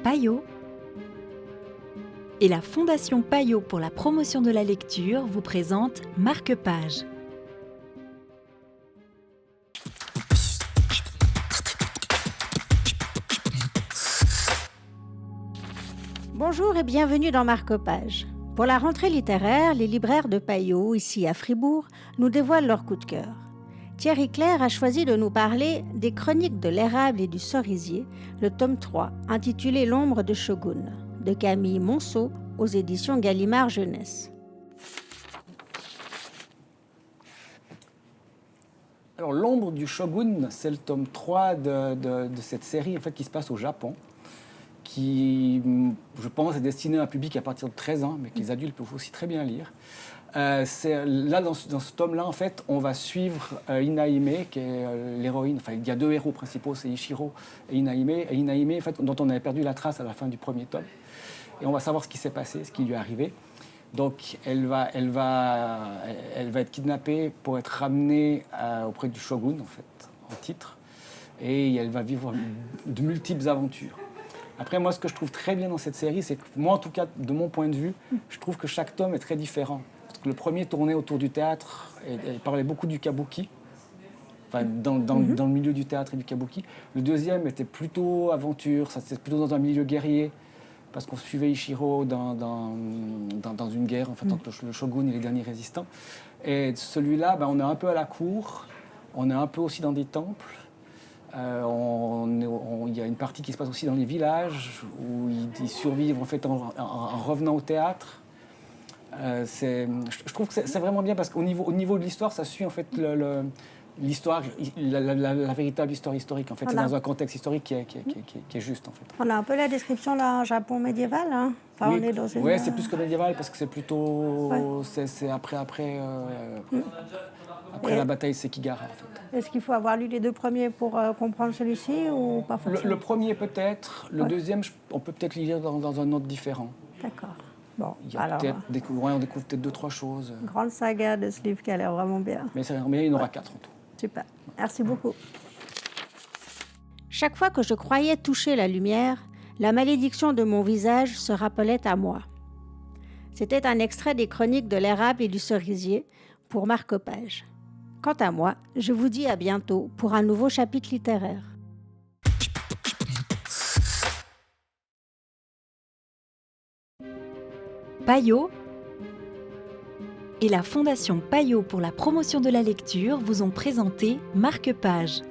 Payot et la Fondation Payot pour la promotion de la lecture vous présente Marque-Page. Bonjour et bienvenue dans Marque-Page. Pour la rentrée littéraire, les libraires de Payot, ici à Fribourg, nous dévoilent leur coup de cœur. Thierry Clair a choisi de nous parler des Chroniques de l'érable et du cerisier, le tome 3, intitulé L'ombre de Shogun, de Camille Monceau, aux éditions Gallimard Jeunesse. Alors, L'ombre du Shogun, c'est le tome 3 de cette série en fait, qui se passe au Japon, qui, je pense, est destiné à un public à partir de 13 ans, mais que les adultes peuvent aussi très bien lire. Là, dans ce tome-là, en fait, on va suivre Inaime, qui est l'héroïne. Enfin, il y a deux héros principaux, c'est Ichiro et Inaime. Et Inaime, en fait, dont on avait perdu la trace à la fin du premier tome. Et on va savoir ce qui s'est passé, ce qui lui est arrivé. Donc, elle va être kidnappée pour être ramenée auprès du shogun, en fait, en titre. Et elle va vivre de multiples aventures. Après, moi, ce que je trouve très bien dans cette série, c'est que, moi, en tout cas, de mon point de vue, je trouve que chaque tome est très différent. Parce que le premier tournait autour du théâtre et parlait beaucoup du kabuki, enfin, dans le milieu du théâtre et du kabuki. Le deuxième était plutôt aventure, c'était plutôt dans un milieu guerrier, parce qu'on suivait Ichiro dans une guerre, en fait, entre le shogun et les derniers résistants. Et celui-là, on est un peu à la cour, on est un peu aussi dans des temples. Il y a une partie qui se passe aussi dans les villages, où ils survivent en fait en revenant au théâtre. Je trouve que c'est vraiment bien parce qu'au niveau de l'histoire, ça suit en fait l'histoire, la véritable histoire historique. En fait, voilà. C'est dans un contexte historique qui est juste. En fait. On a un peu la description d'un Japon médiéval. Hein, enfin, oui, on est dans une... ouais, c'est plus que médiéval parce que c'est plutôt, ouais. C'est après la bataille Sekigahara. En fait. Est-ce qu'il faut avoir lu les deux premiers pour comprendre celui-ci ou pas forcément? Le premier peut-être, le deuxième, on peut peut-être le lire dans un ordre différent. D'accord. Bon, alors, on découvre peut-être 2-3 choses. Grande saga de ce livre qui a l'air vraiment bien. Mais il y en aura 4 en tout. Super, merci beaucoup. Chaque fois que je croyais toucher la lumière, la malédiction de mon visage se rappelait à moi. C'était un extrait des Chroniques de l'érable et du cerisier pour Marque-Page. Quant à moi, je vous dis à bientôt pour un nouveau chapitre littéraire. Payot et la Fondation Payot pour la promotion de la lecture vous ont présenté Marque-Page.